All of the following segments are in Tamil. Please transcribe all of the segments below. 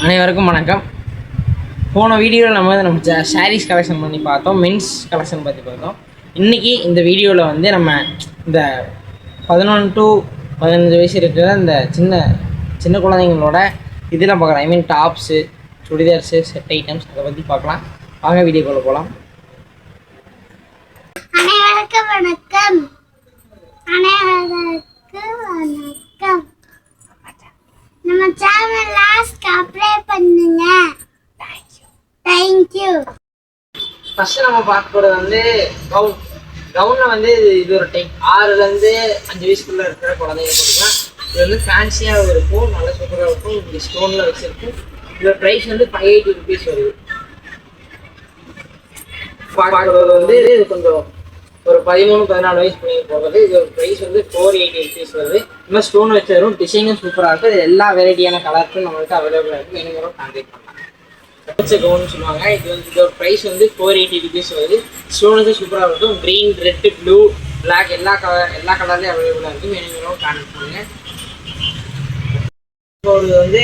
அனைவருக்கும் வணக்கம். போன வீடியோவில் நம்ம சாரீஸ் கலெக்ஷன் பண்ணி பார்த்தோம், மென்ஸ் கலெக்ஷன் பற்றி பார்த்தோம். இன்றைக்கி இந்த வீடியோவில் நம்ம இந்த 11 to 15 வயசு இருக்கிற இந்த சின்ன குழந்தைங்களோட இதெல்லாம் பார்க்குறோம். ஐ மீன் டாப்ஸு, சுடிதார்ஸு, செட் ஐட்டம்ஸ் அதை பற்றி பார்க்கலாம். வாங்க வீடியோக்குள்ளே போகலாம். அனைவருக்கும் வணக்கம். அனைவருக்கும் வணக்கம். நம்ம சேனல் சப்ஸ்கிரைப் பண்ணுங்க. Thank you. ஃபஸ்ட்டு நம்ம பார்க்க போகிறது கவுனில் இது ஒரு டைப் 6லேருந்து 5 வயசுக்குள்ளே இருக்கிற குழந்தைங்க போட்டுக்கலாம். இது ஃபேன்சியாகவும் இருக்கும், நல்லா சூப்பராக இருக்கும். இது ஸ்டோனில் வச்சுருக்கும். இதோட ப்ரைஸ் 580 rupees வருது. பார்க்குறது இது கொஞ்சம் ஒரு 13-14 வயசு பிள்ளைங்க போகிறது. இது ஒரு ப்ரைஸ் 480 rupees வருது. இந்த மாதிரி ஸ்டோன் வச்சு வரும். டிசைனும் சூப்பராக இருக்குது. இது எல்லா வெரைட்டியான கலருக்கும் நம்மளுக்கு அவைலபிளாக இருக்குது. வேணுங்கிறோம் கான்டாக்ட் பண்ணலாம். பச்சை கவுன்னு சொல்லுவாங்க. இதோட ப்ரைஸ் 480 rupees வருது. ஸ்டோன் சூப்பராக இருக்கும். க்ரீன், ரெட்டு, ப்ளூ, பிளாக் எல்லா கலர்லேயும் அவைலபிளாக இருக்குது. வேணுங்கிறோம் கான்டாக்ட் பண்ணுங்கள். இப்போ இது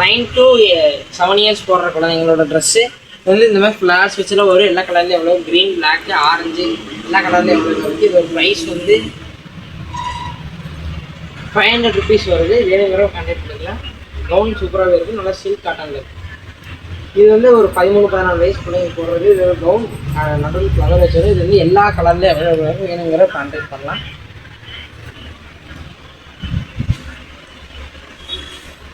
9 to 7 years போடுற குழந்தைங்களோட ட்ரெஸ்ஸு இந்த மாதிரி ஃப்ளார்ஸ் வச்சுலாம் வரும். எல்லா கலர்லேயும் எவ்வளோ க்ரீன், பிளாக், ஆரஞ்சு எல்லா கலர்லேயும் எவ்வளோ இருக்குது. இதோட ப்ரைஸ் 500 rupees வருது. வேணுங்கிறவங்க கான்டாக்ட் பண்ணிக்கலாம். கவுன் சூப்பராகவே இருக்குது. நல்லா சில்க் காட்டனில் இருக்குது. இது ஒரு 13-14 வயசு பிள்ளைங்க போடுறது. இது ஒரு கவுன் நடுவில் ஃப்ளவர் வச்சது. இது எல்லா கலர்லேயும் அவைலபிள் இருக்குது. வேணுங்கிற கான்டாக்ட் பண்ணலாம்.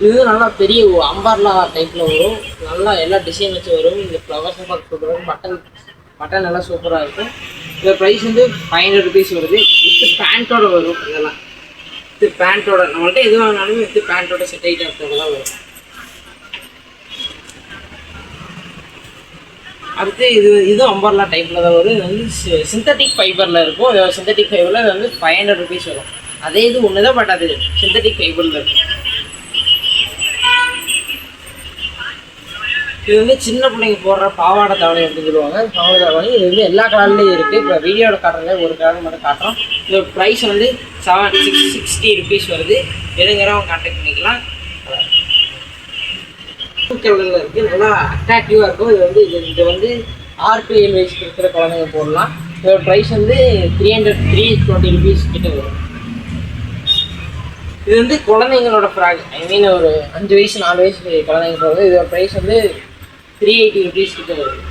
இது நல்லா பெரிய அம்பர்லா டைப்பில் வரும். நல்லா எல்லா டிசைன் வச்சு வரும். இந்த ஃப்ளவர்ஸை பார்த்து சூப்பராக பட்டன் நல்லா சூப்பராக இருக்கும். இதோட ப்ரைஸ் 500 rupees வருது. வித்து பேண்ட்டோட வரும். இதெல்லாம் வித்து பேண்ட்டோட நம்மள்கிட்ட எது வாங்கினாலும் வித்து பேண்ட்டோட செட் ஐட்டத்தோட தான் வரும். அடுத்து இது அம்பர்லா டைப்பில் தான் வரும். இது சிந்தட்டிக் ஃபைபரில் இருக்கும். சிந்தட்டிக் ஃபைபரில் இது 500 rupees வரும். அதே இது ஒன்று தான், பட் அது சிந்தட்டிக் ஃபைபரில் இருக்கும். இது சின்ன பிள்ளைங்க போடுற பாவாடை தாவணி அப்படின்னு சொல்லுவாங்க. பாவாடை தாவணி இது எல்லா கலர்லேயும் இருக்குது. இப்போ வீடியோட காட்டுறதுல ஒரு கலர் மட்டும் காட்டுறோம். இதோட ப்ரைஸ் 760 rupees வருது. வேணுங்கிறவங்க கான்டாக்ட் பண்ணிக்கலாம். கலரில் இருக்குது. நல்லா அட்ராக்டிவாக இருக்கும். இது 6 to 7 வயசுக்கு இருக்கிற குழந்தைங்க போடலாம். இதோட ப்ரைஸ் 320 rupees கிட்ட வரும். இது குழந்தைங்களோட ஃப்ராக், ஐ மீன் ஒரு 5 வயசு 4 வயசு குழந்தைங்க போடுறது. இதோட ப்ரைஸ் 380 rupees கிட்ட வருது.